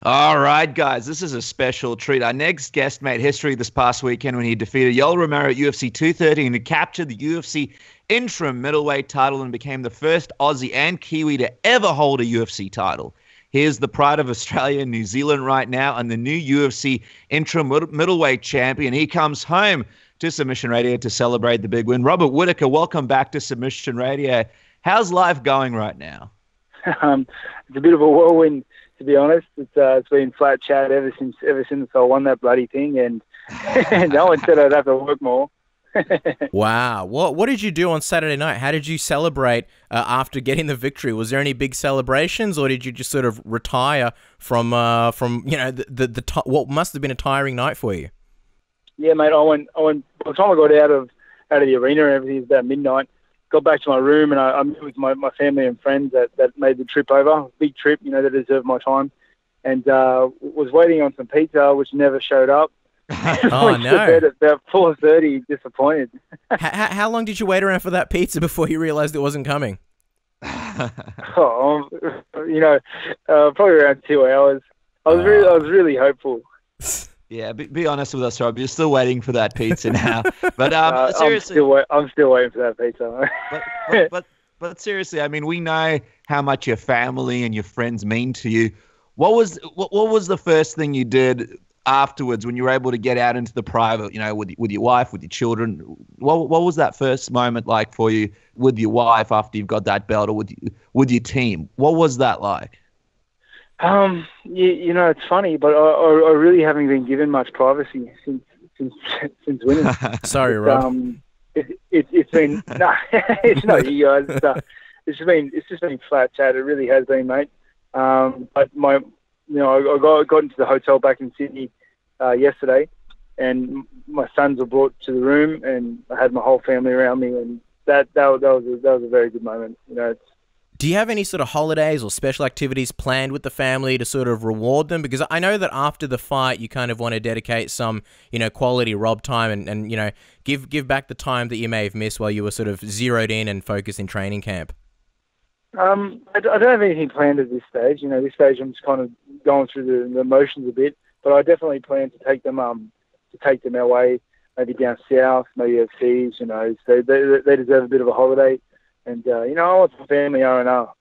All right, guys, this is a special treat. Our next guest made history this past weekend when he defeated Yoel Romero at UFC 230 and captured the UFC interim middleweight title and became the first Aussie and Kiwi to ever hold a UFC title. Here's the pride of Australia and New Zealand right now and the new UFC interim middleweight champion. He comes home to Submission Radio to celebrate the big win. Robert Whittaker, welcome back to Submission Radio. How's life going right now? It's a bit of a whirlwind, to be honest. It's been flat chat ever since I won that bloody thing, and no one said I'd have to work more. Wow. What did you do on Saturday night? How did you celebrate after getting the victory? Was there any big celebrations, or did you just sort of retire from you know what must have been a tiring night for you? Yeah, mate. I went. By the time I got out of the arena and everything, it was about midnight. Got back to my room and I met with my family and friends that made the trip over. Big trip, you know, that deserved my time. And was waiting on some pizza, which never showed up. Oh, no. To bed at about 4:30, disappointed. How long did you wait around for that pizza before you realized it wasn't coming? Probably around 2 hours. I was really hopeful. Yeah, be honest with us, Rob. You're still waiting for that pizza now. But seriously, I'm still waiting for that pizza. but seriously, I mean, we know how much your family and your friends mean to you. What was the first thing you did afterwards when you were able to get out into the private? You know, with your wife, with your children. What was that first moment like for you with your wife after you've got that belt, or with your team? What was that like? You know, it's funny, but I really haven't been given much privacy since winning. Sorry, Rob. It's been it's not you guys. It's just been flat chat. It really has been, mate. But I got into the hotel back in Sydney yesterday, and my sons were brought to the room, and I had my whole family around me, and that was a very good moment. You know. Do you have any sort of holidays or special activities planned with the family to sort of reward them? Because I know that after the fight, you kind of want to dedicate some, you know, quality Rob time and you know, give back the time that you may have missed while you were sort of zeroed in and focused in training camp. I don't have anything planned at this stage. You know, this stage I'm just kind of going through the motions a bit, but I definitely plan to take them our way, maybe down south, maybe overseas. You know, so they deserve a bit of a holiday. And, you know, I want some family R&R.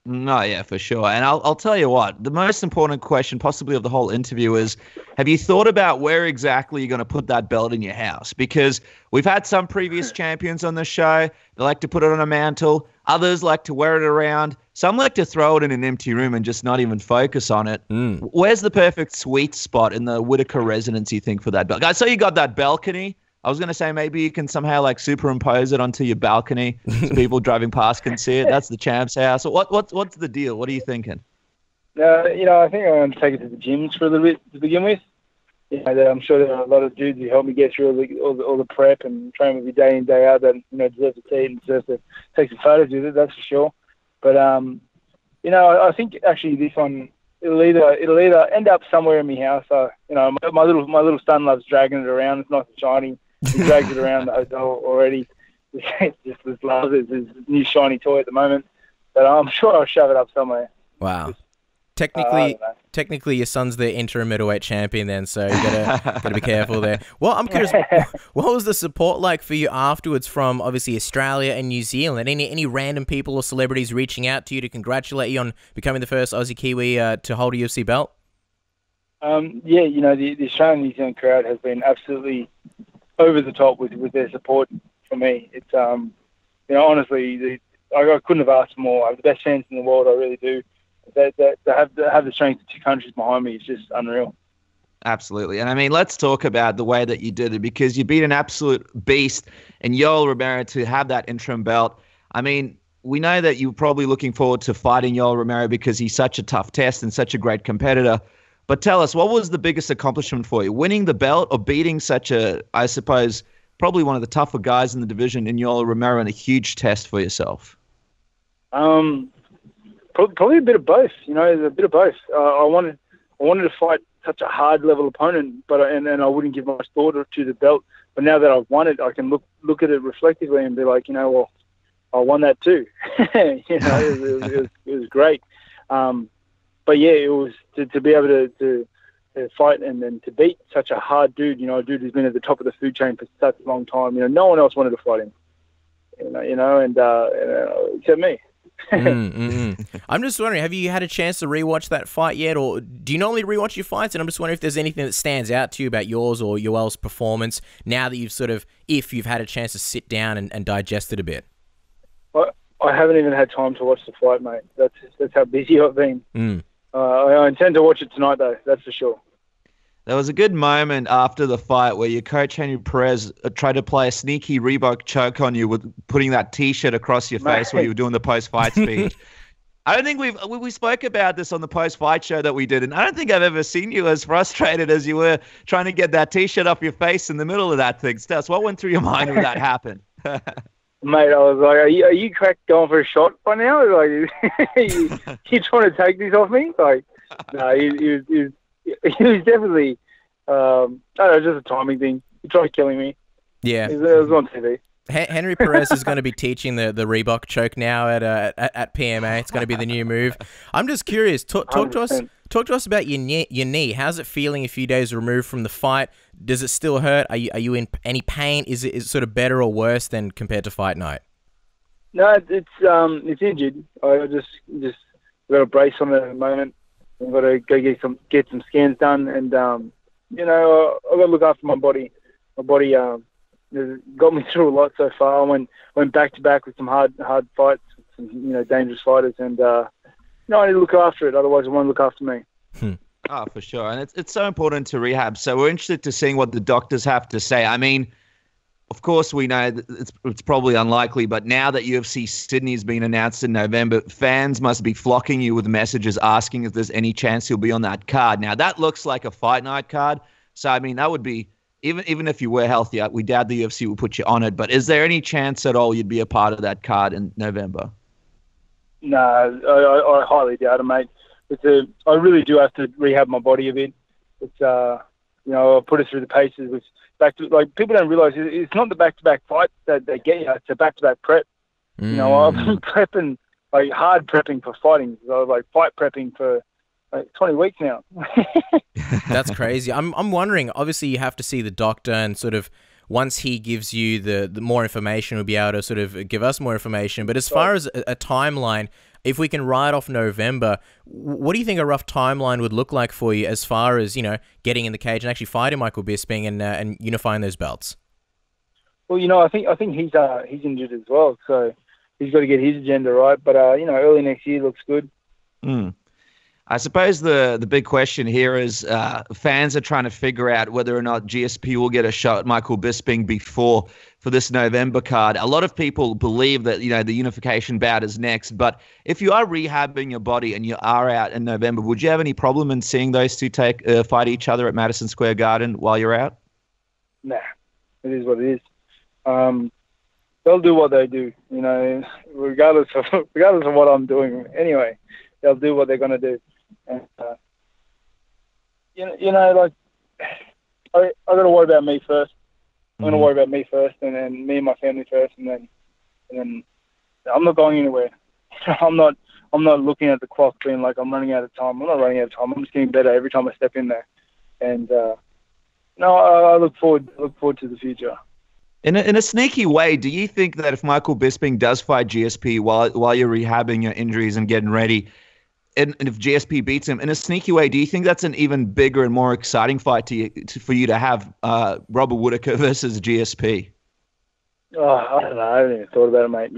No, yeah, for sure. And I'll tell you what, the most important question possibly of the whole interview is, have you thought about where exactly you're going to put that belt in your house? Because we've had some previous champions on the show. They like to put it on a mantle. Others like to wear it around. Some like to throw it in an empty room and just not even focus on it. Where's the perfect sweet spot in the Whittaker residence, you think, for that belt? I saw you got that balcony. I was going to say maybe you can somehow like superimpose it onto your balcony so people driving past can see it. That's the champ's house. What's the deal? What are you thinking? You know, I think I'm going to take it to the gyms for a little bit to begin with. You know, I'm sure there are a lot of dudes who help me get through all the prep and train with me day in, day out that, you know, deserve to see it and deserve to take some photos with it, that's for sure. But, you know, I think actually this one, it'll either end up somewhere in my house. You know, my little son loves dragging it around. It's nice and shiny. He drags it around the hotel already. Just loves it. It's his new shiny toy at the moment. But I'm sure I'll shove it up somewhere. Wow. Technically, your son's the interim middleweight champion then, so you gotta be careful there. Well, I'm curious, what was the support like for you afterwards from obviously Australia and New Zealand? Any random people or celebrities reaching out to you to congratulate you on becoming the first Aussie Kiwi to hold a UFC belt? Yeah, you know, the Australian New Zealand crowd has been absolutely over the top with their support for me. It's you know, honestly, I couldn't have asked for more. I have the best fans in the world. I really do. To have the strength of two countries behind me is just unreal. Absolutely. And I mean, let's talk about the way that you did it, because you beat an absolute beast in Yoel Romero to have that interim belt. I mean, we know that you're probably looking forward to fighting Yoel Romero because he's such a tough test and such a great competitor. But tell us, what was the biggest accomplishment for you? Winning the belt or beating such a, I suppose, probably one of the tougher guys in the division in Yoel Romero, and a huge test for yourself? Probably a bit of both. You know, a bit of both. I wanted to fight such a hard level opponent, but I wouldn't give much thought to the belt. But now that I've won it, I can look at it reflectively and be like, you know, well, I won that too. You know, it was great. But but yeah, it was to be able to fight and then to beat such a hard dude. A dude who's been at the top of the food chain for such a long time. No one else wanted to fight him. Except me. I'm just wondering, have you had a chance to rewatch that fight yet, or do you normally rewatch your fights? And I'm just wondering if there's anything that stands out to you about yours or Yoel's performance now that you've if you've had a chance to sit down and digest it a bit. I haven't even had time to watch the fight, mate. That's how busy I've been. I intend to watch it tonight, though. That's for sure. There was a good moment after the fight where your coach, Henry Perez, tried to play a sneaky Reebok choke on you with putting that T-shirt across your face while you were doing the post-fight speech. I don't think we spoke about this on the post-fight show that we did, and I don't think I've ever seen you as frustrated as you were trying to get that T-shirt off your face in the middle of that thing. Stas, what went through your mind when that happened? Mate, I was like, are you cracked going for a shot by now? Like, you trying to take this off me? Like, no, he was definitely, I don't know, just a timing thing. He tried killing me. Yeah. It was on TV. Henry Perez is going to be teaching the Reebok choke now at PMA. It's going to be the new move. I'm just curious. Talk to us about your knee. How's it feeling a few days removed from the fight? Does it still hurt? Are you in any pain? Is it sort of better or worse than compared to fight night? No, it's injured. I just got a brace on it at the moment. I've got to go get some scans done, and I've got to look after my body. My body got me through a lot so far. I went back to back with some hard fights, with some dangerous fighters, and I need to look after it. Otherwise, it won't look after me. Oh, for sure, and it's so important to rehab. So we're interested to seeing what the doctors have to say. I mean, of course, we know that it's probably unlikely, but now that UFC Sydney has been announced in November, fans must be flocking you with messages asking if there's any chance you'll be on that card. Now, that looks like a fight night card, so I mean, that would be, even if you were healthy, we doubt the UFC will put you on it, but is there any chance at all you'd be a part of that card in November? No, I highly doubt it, mate. I really do have to rehab my body a bit. It's I'll put it through the paces with people don't realise it's not the back-to-back fights that they get you. It's a back-to-back prep. I've been prepping, hard prepping for fighting. So fight prepping for 20 weeks now. That's crazy. I'm wondering, obviously you have to see the doctor, and sort of once he gives you the more information, we'll be able to sort of give us more information. But as far as a timeline, if we can ride off November, what do you think a rough timeline would look like for you as far as, getting in the cage and actually fighting Michael Bisping and unifying those belts? Well, I think he's injured as well, so he's got to get his agenda right. But early next year looks good. I suppose the big question here is fans are trying to figure out whether or not GSP will get a shot at Michael Bisping for this November card. A lot of people believe that, the unification bout is next, but if you are rehabbing your body and you are out in November, would you have any problem in seeing those two fight each other at Madison Square Garden while you're out? Nah, it is what it is. They'll do what they do, regardless of what I'm doing. Anyway, they'll do what they're going to do. And, I got to worry about me first. I'm going to worry about me first, and then me and my family first, and then I'm not going anywhere. I'm not looking at the clock being like I'm running out of time. I'm not running out of time. I'm just getting better every time I step in there. And I look forward to the future. In a sneaky way, do you think that if Michael Bisping does fight GSP while you're rehabbing your injuries and getting ready, and if GSP beats him, in a sneaky way, do you think that's an even bigger and more exciting fight for you to have Robert Whittaker versus GSP? Oh, I don't know. I haven't even thought about it, mate.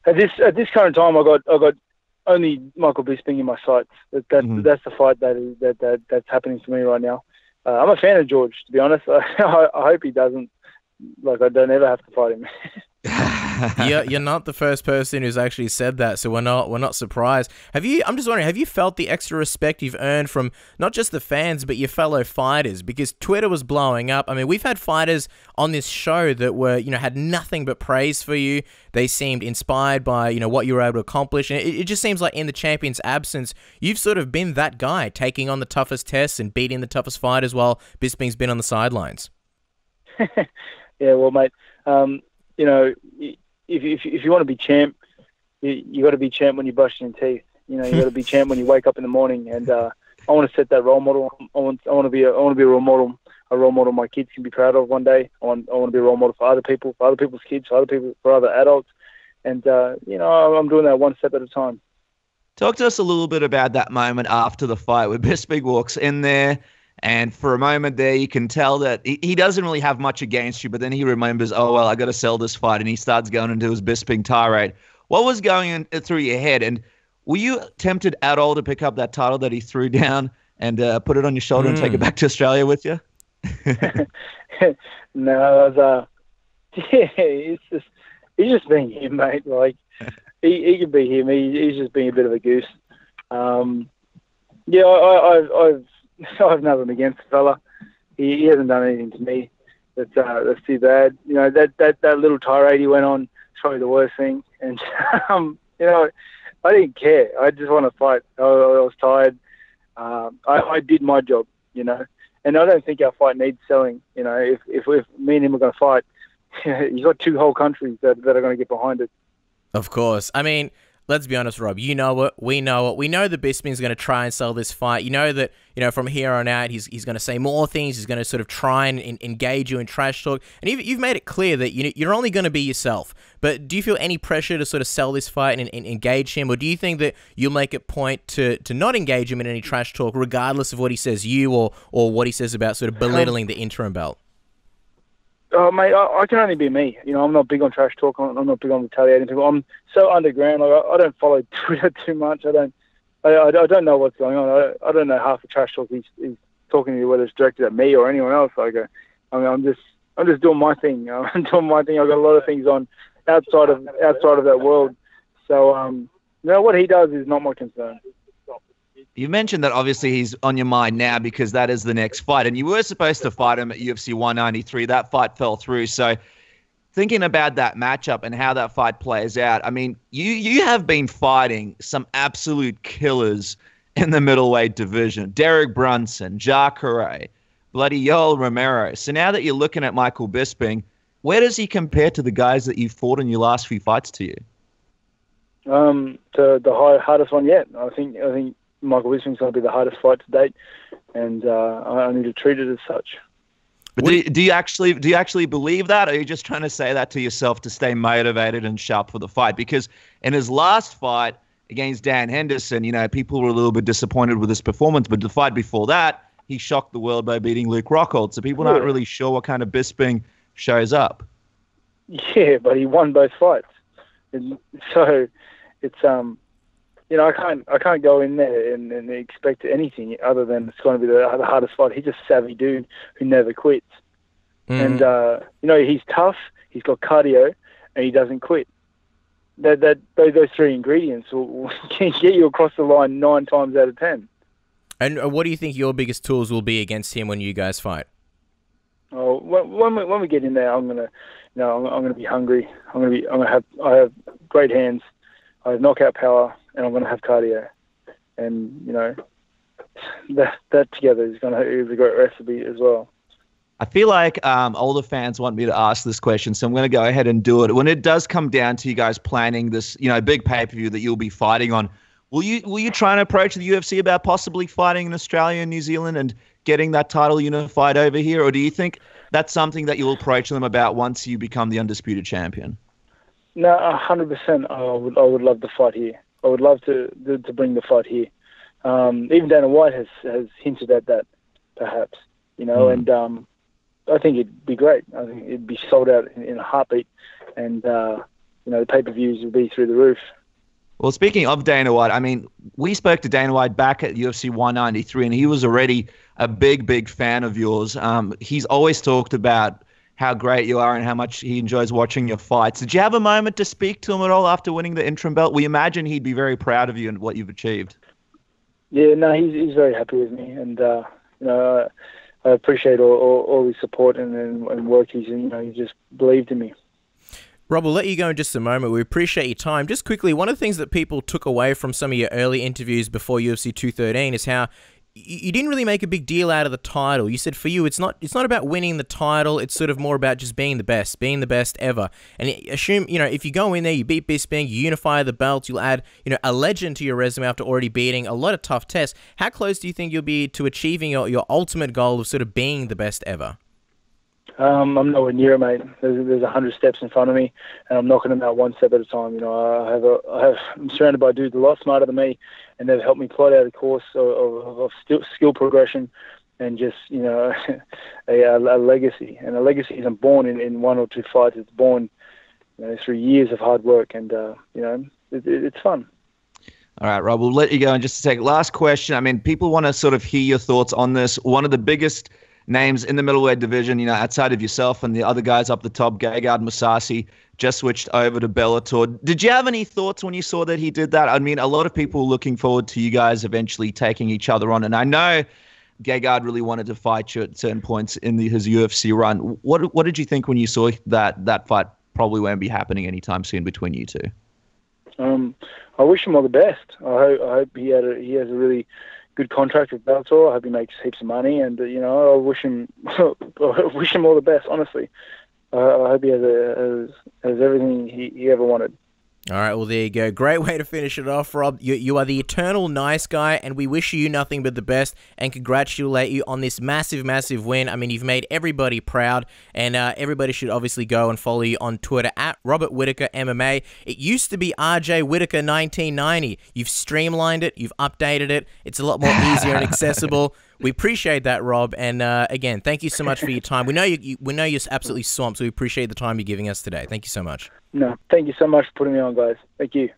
At this current time, I got only Michael Bisping in my sights. That's the fight that's happening for me right now. I'm a fan of George, to be honest. I hope he doesn't. I don't ever have to fight him. You're not the first person who's actually said that, so we're not surprised. I'm just wondering, have you felt the extra respect you've earned from not just the fans but your fellow fighters? Because Twitter was blowing up. I mean, we've had fighters on this show that were, had nothing but praise for you. They seemed inspired by, what you were able to accomplish, and it just seems like in the champion's absence, you've sort of been that guy taking on the toughest tests and beating the toughest fighters while Bisping's been on the sidelines. Yeah, well, mate, if you want to be champ, you got to be champ when you're brushing your teeth. You know, you got to be champ when you wake up in the morning, and I want to set that role model. I want to be a role model. A role model my kids can be proud of one day. I want to be a role model for other people, for other people's kids, for other adults. And, you know, I'm doing that one step at a time. Talk to us a little bit about that moment after the fight where Bisping walks in there, and for a moment there you can tell that he doesn't really have much against you, but then he remembers, oh, well, I got to sell this fight, and he starts going into his Bisping tirade. What was going through your head, and were you tempted at all to pick up that title that he threw down and put it on your shoulder and take it back to Australia with you? No, I was, he's just being him, mate. Like, he can be him. He's just being a bit of a goose. Yeah, I've nothing against the fella. He hasn't done anything to me that's too bad. You know, that little tirade he went on is probably the worst thing. And you know, I didn't care. I just want to fight. I was tired. I did my job, you know. And I don't think our fight needs selling. You know, if me and him are going to fight, you've got two whole countries that are going to get behind it. Of course. I mean, let's be honest, Rob. You know it. We know it. We know that Bisping's going to try and sell this fight. You know that, you know, from here on out, he's going to say more things. He's going to sort of try and engage you in trash talk. And you've made it clear that you're only going to be yourself. But do you feel any pressure to sort of sell this fight and engage him? Or do you think that you'll make it point to not engage him in any trash talk, regardless of what he says or what he says about sort of belittling the interim belt? Oh, mate, I can only be me. You know, I'm not big on trash talk. I'm not big on retaliating people. I'm so underground. Like, I don't follow Twitter too much. I don't know what's going on. I don't know half the trash talk he's talking to you, whether it's directed at me or anyone else. Like, I mean, I'm just doing my thing. I'm doing my thing. I've got a lot of things on outside of that world. So, you know, what he does is not my concern. You mentioned that obviously he's on your mind now because that is the next fight. And you were supposed to fight him at UFC 193. That fight fell through. So thinking about that matchup and how that fight plays out, I mean, you have been fighting some absolute killers in the middleweight division. Derek Brunson, Jacare, bloody Yoel Romero. So now that you're looking at Michael Bisping, where does he compare to the guys that you've fought in your last few fights to you? To the hardest one yet. I think Michael Bisping's going to be the hardest fight to date, and I need to treat it as such. But do you actually believe that, or are you just trying to say that to yourself to stay motivated and sharp for the fight? Because in his last fight against Dan Henderson, you know, people were a little bit disappointed with his performance, but the fight before that, he shocked the world by beating Luke Rockhold. So people aren't really sure what kind of Bisping shows up. Yeah, but he won both fights, and so it's you know, I can't go in there and expect anything other than it's going to be the hardest fight. He's a savvy dude who never quits. And, you know, he's tough, he's got cardio, and he doesn't quit. Those three ingredients will get you across the line 9 times out of 10. And what do you think your biggest tools will be against him when you guys fight? Oh, when we get in there, I'm gonna be hungry. I have great hands. I have knockout power, and I'm going to have cardio. And, you know, that together is a great recipe as well. I feel like older fans want me to ask this question, so I'm going to go ahead and do it. When it does come down to you guys planning this, you know, big pay-per-view that you'll be fighting on, will you try and approach the UFC about possibly fighting in Australia and New Zealand and getting that title unified over here? Or do you think that's something that you'll approach them about once you become the undisputed champion? No, 100%. I would love to fight here. I would love to bring the fight here. Even Dana White has hinted at that, perhaps. You know, and I think it'd be great. I think it'd be sold out in a heartbeat, and you know, the pay-per-views would be through the roof. Well, speaking of Dana White, I mean, we spoke to Dana White back at UFC 193, and he was already a big fan of yours. He's always talked about how great you are and how much he enjoys watching your fights. Did you have a moment to speak to him at all after winning the interim belt? We imagine he'd be very proud of you and what you've achieved. Yeah, no, he's very happy with me, and you know, I appreciate all his support and work. He just believed in me. Rob, we'll let you go in just a moment. We appreciate your time. Just quickly, one of the things that people took away from some of your early interviews before UFC 213 is how you didn't really make a big deal out of the title. You said for you, it's not about winning the title. It's sort of more about just being the best ever. And assume, if you go in there, you beat Bisping, you unify the belts, you'll add, a legend to your resume after already beating a lot of tough tests. How close do you think you'll be to achieving your ultimate goal of sort of being the best ever? I'm nowhere near it, mate. There's 100 steps in front of me, and I'm knocking them out one step at a time. I'm surrounded by dudes a lot smarter than me, and they've helped me plot out a course of skill progression and just, a legacy. And a legacy isn't born in one or two fights. It's born, through years of hard work, and it's fun. All right, Rob, we'll let you go in just a second. Last question. I mean, people want to sort of hear your thoughts on this. One of the biggest names in the middleweight division, outside of yourself and the other guys up the top, Gegard Mousasi, just switched over to Bellator. Did you have any thoughts when you saw that he did that? I mean, a lot of people looking forward to you guys eventually taking each other on. And I know Gegard really wanted to fight you at certain points in his UFC run. What did you think when you saw that fight probably won't be happening anytime soon between you two? I wish him all the best. I hope he has a really good contract with Bellator. I hope he makes heaps of money, and I wish him all the best. Honestly, I hope he has everything he ever wanted. All right, well, there you go. Great way to finish it off, Rob. You are the eternal nice guy, and we wish you nothing but the best and congratulate you on this massive, massive win. I mean, you've made everybody proud, and everybody should obviously go and follow you on Twitter at Robert Whittaker MMA. It used to be RJ Whittaker 1990. You've streamlined it. You've updated it. It's a lot more easier and accessible. We appreciate that, Rob. And again, thank you so much for your time. We know you're absolutely swamped, so we appreciate the time you're giving us today. Thank you so much. No, thank you so much for putting me on, guys. Thank you.